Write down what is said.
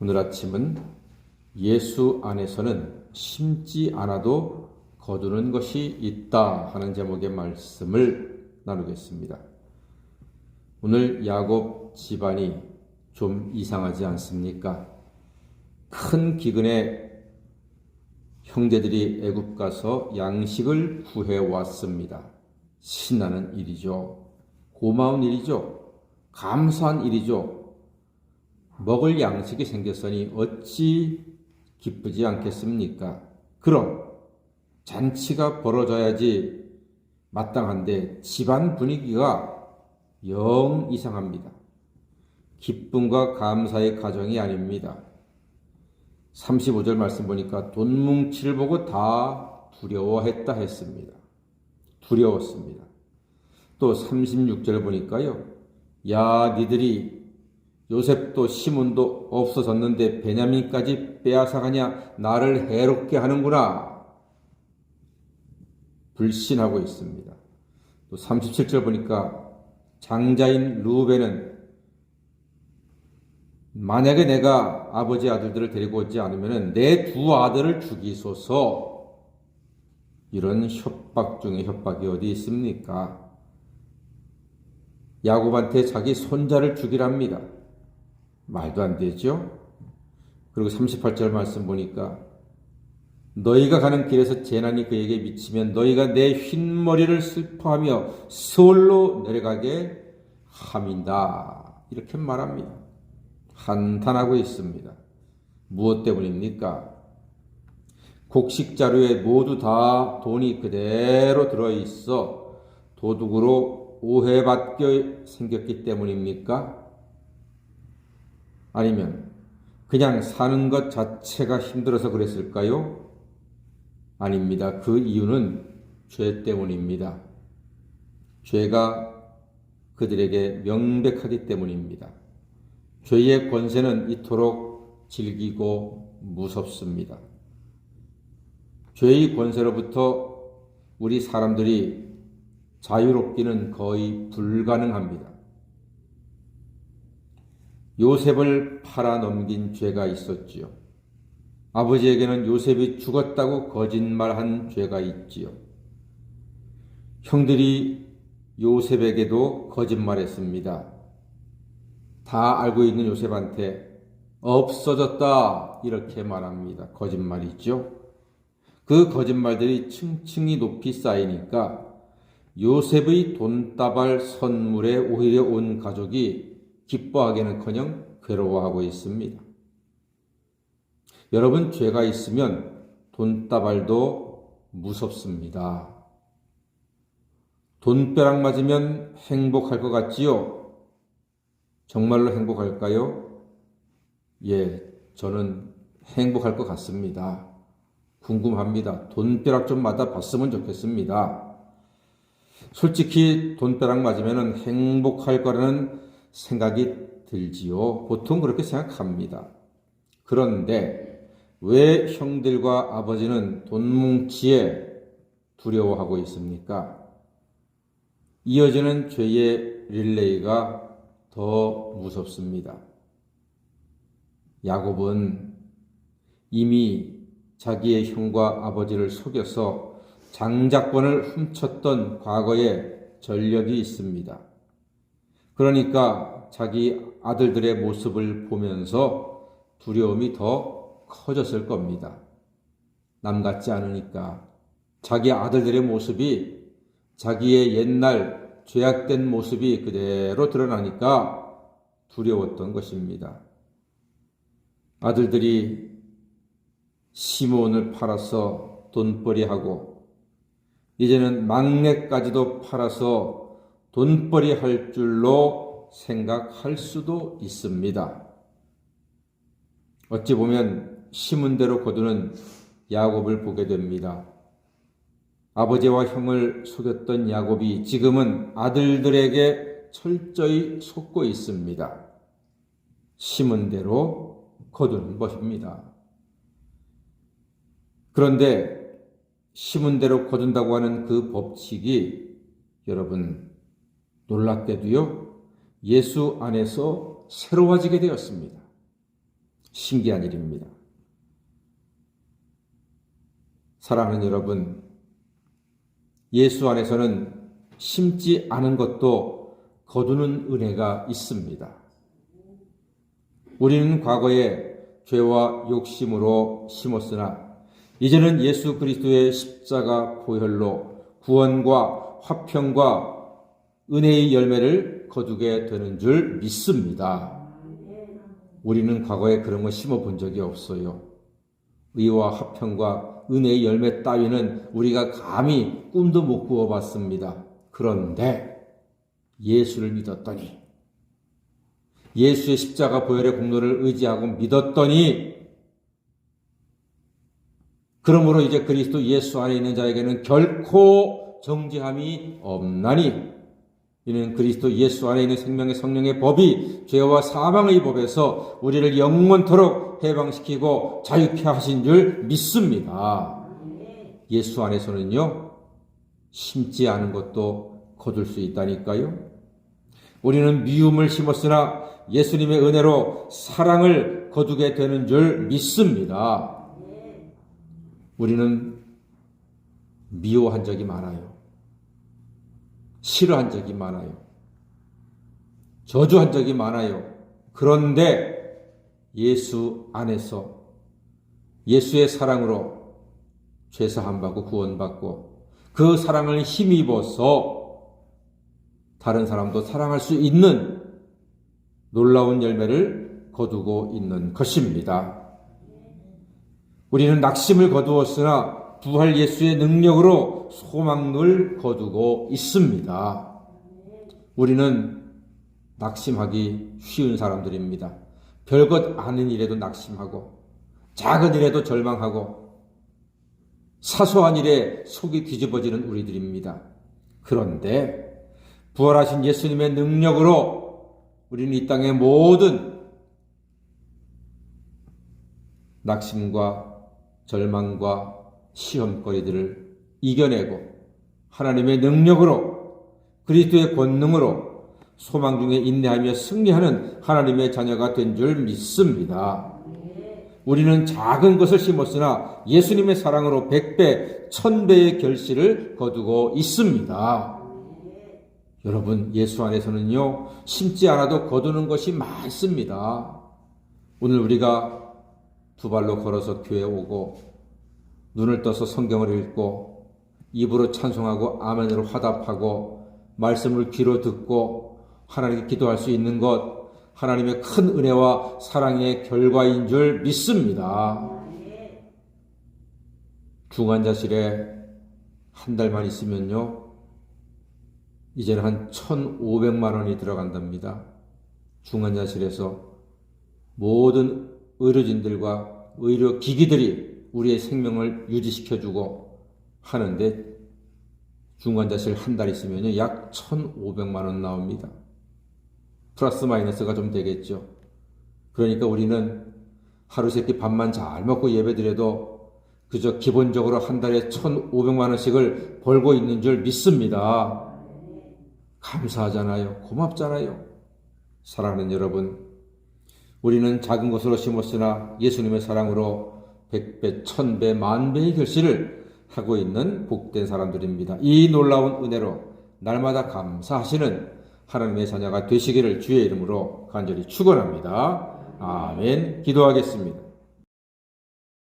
오늘 아침은 예수 안에서는 심지 않아도 거두는 것이 있다 하는 제목의 말씀을 나누겠습니다. 오늘 야곱 집안이 좀 이상하지 않습니까? 큰 기근에 형제들이 애굽 가서 양식을 구해왔습니다. 신나는 일이죠. 고마운 일이죠. 감사한 일이죠. 먹을 양식이 생겼으니 어찌 기쁘지 않겠습니까? 그럼 잔치가 벌어져야지 마땅한데 집안 분위기가 영 이상합니다. 기쁨과 감사의 가정이 아닙니다. 35절 말씀 보니까 돈 뭉치를 보고 다 두려워했다 했습니다. 두려웠습니다. 또 36절 보니까요. 야, 니들이 요셉도 시몬도 없어졌는데 베냐민까지 빼앗아가냐? 나를 해롭게 하는구나. 불신하고 있습니다. 또 37절 보니까 장자인 루벤은 만약에 내가 아버지 아들들을 데리고 오지 않으면 내 두 아들을 죽이소서. 이런 협박 중에 협박이 어디 있습니까? 야곱한테 자기 손자를 죽이랍니다. 말도 안 되죠? 그리고 38절 말씀 보니까 너희가 가는 길에서 재난이 그에게 미치면 너희가 내 흰머리를 슬퍼하며 서울로 내려가게 함이다. 이렇게 말합니다. 한탄하고 있습니다. 무엇 때문입니까? 곡식 자루에 모두 다 돈이 그대로 들어있어 도둑으로 오해받게 생겼기 때문입니까? 아니면 그냥 사는 것 자체가 힘들어서 그랬을까요? 아닙니다. 그 이유는 죄 때문입니다. 죄가 그들에게 명백하기 때문입니다. 죄의 권세는 이토록 질기고 무섭습니다. 죄의 권세로부터 우리 사람들이 자유롭기는 거의 불가능합니다. 요셉을 팔아 넘긴 죄가 있었지요. 아버지에게는 요셉이 죽었다고 거짓말한 죄가 있지요. 형들이 요셉에게도 거짓말했습니다. 다 알고 있는 요셉한테 없어졌다 이렇게 말합니다. 거짓말이죠. 그 거짓말들이 층층이 높이 쌓이니까 요셉의 돈다발 선물에 오히려 온 가족이 기뻐하기는커녕 괴로워하고 있습니다. 여러분, 죄가 있으면 돈다발도 무섭습니다. 돈벼락 맞으면 행복할 것 같지요? 정말로 행복할까요? 예, 저는 행복할 것 같습니다. 궁금합니다. 돈벼락 좀 맞아봤으면 좋겠습니다. 솔직히 돈벼락 맞으면 행복할 거라는 생각이 들지요. 보통 그렇게 생각합니다. 그런데 왜 형들과 아버지는 돈뭉치에 두려워하고 있습니까? 이어지는 죄의 릴레이가 더 무섭습니다. 야곱은 이미 자기의 형과 아버지를 속여서 장자권을 훔쳤던 과거의 전력이 있습니다. 그러니까 자기 아들들의 모습을 보면서 두려움이 더 커졌을 겁니다. 남 같지 않으니까 자기 아들들의 모습이 자기의 옛날 죄악된 모습이 그대로 드러나니까 두려웠던 것입니다. 아들들이 시몬을 팔아서 돈벌이하고 이제는 막내까지도 팔아서 돈벌이할 줄로 생각할 수도 있습니다. 어찌 보면 심은 대로 거두는 야곱을 보게 됩니다. 아버지와 형을 속였던 야곱이 지금은 아들들에게 철저히 속고 있습니다. 심은 대로 거두는 것입니다. 그런데 심은 대로 거둔다고 하는 그 법칙이 여러분 놀랍게도요 예수 안에서 새로워지게 되었습니다. 신기한 일입니다. 사랑하는 여러분, 예수 안에서는 심지 않은 것도 거두는 은혜가 있습니다. 우리는 과거에 죄와 욕심으로 심었으나 이제는 예수 그리스도의 십자가 보혈로 구원과 화평과 은혜의 열매를 거두게 되는 줄 믿습니다. 우리는 과거에 그런 거 심어본 적이 없어요. 의와 화평과 은혜의 열매 따위는 우리가 감히 꿈도 못 꾸어봤습니다. 그런데 예수를 믿었더니, 예수의 십자가 보혈의 공로를 의지하고 믿었더니, 그러므로 이제 그리스도 예수 안에 있는 자에게는 결코 정죄함이 없나니, 이는 그리스도 예수 안에 있는 생명의 성령의 법이 죄와 사망의 법에서 우리를 영원토록 해방시키고 자유케 하신 줄 믿습니다. 예수 안에서는요, 심지 않은 것도 거둘 수 있다니까요. 우리는 미움을 심었으나 예수님의 은혜로 사랑을 거두게 되는 줄 믿습니다. 우리는 미워한 적이 많아요. 싫어한 적이 많아요. 저주한 적이 많아요. 그런데 예수 안에서 예수의 사랑으로 죄사함받고 구원받고 그 사랑을 힘입어서 다른 사람도 사랑할 수 있는 놀라운 열매를 거두고 있는 것입니다. 우리는 낙심을 거두었으나 부활 예수의 능력으로 소망을 거두고 있습니다. 우리는 낙심하기 쉬운 사람들입니다. 별것 아닌 일에도 낙심하고 작은 일에도 절망하고 사소한 일에 속이 뒤집어지는 우리들입니다. 그런데 부활하신 예수님의 능력으로 우리는 이 땅의 모든 낙심과 절망과 시험거리들을 이겨내고 하나님의 능력으로 그리스도의 권능으로 소망 중에 인내하며 승리하는 하나님의 자녀가 된 줄 믿습니다. 우리는 작은 것을 심었으나 예수님의 사랑으로 100배, 1000배의 결실을 거두고 있습니다. 여러분, 예수 안에서는요, 심지 않아도 거두는 것이 많습니다. 오늘 우리가 두 발로 걸어서 교회에 오고 눈을 떠서 성경을 읽고 입으로 찬송하고 아멘으로 화답하고 말씀을 귀로 듣고 하나님께 기도할 수 있는 것, 하나님의 큰 은혜와 사랑의 결과인 줄 믿습니다. 중환자실에 한 달만 있으면요, 이제는 한 1,500만 원이 들어간답니다. 중환자실에서 모든 의료진들과 의료기기들이 우리의 생명을 유지시켜주고 하는데 중환자실 한 달 있으면 약 1,500만 원 나옵니다. 플러스 마이너스가 좀 되겠죠. 그러니까 우리는 하루 세끼 밥만 잘 먹고 예배드려도 그저 기본적으로 한 달에 1,500만 원씩을 벌고 있는 줄 믿습니다. 감사하잖아요. 고맙잖아요. 사랑하는 여러분, 우리는 작은 것으로 심었으나 예수님의 사랑으로 100배, 1000배, 만배의 결실을 하고 있는 복된 사람들입니다. 이 놀라운 은혜로 날마다 감사하시는 하나님의 자녀가 되시기를 주의 이름으로 간절히 축원합니다. 아멘. 기도하겠습니다.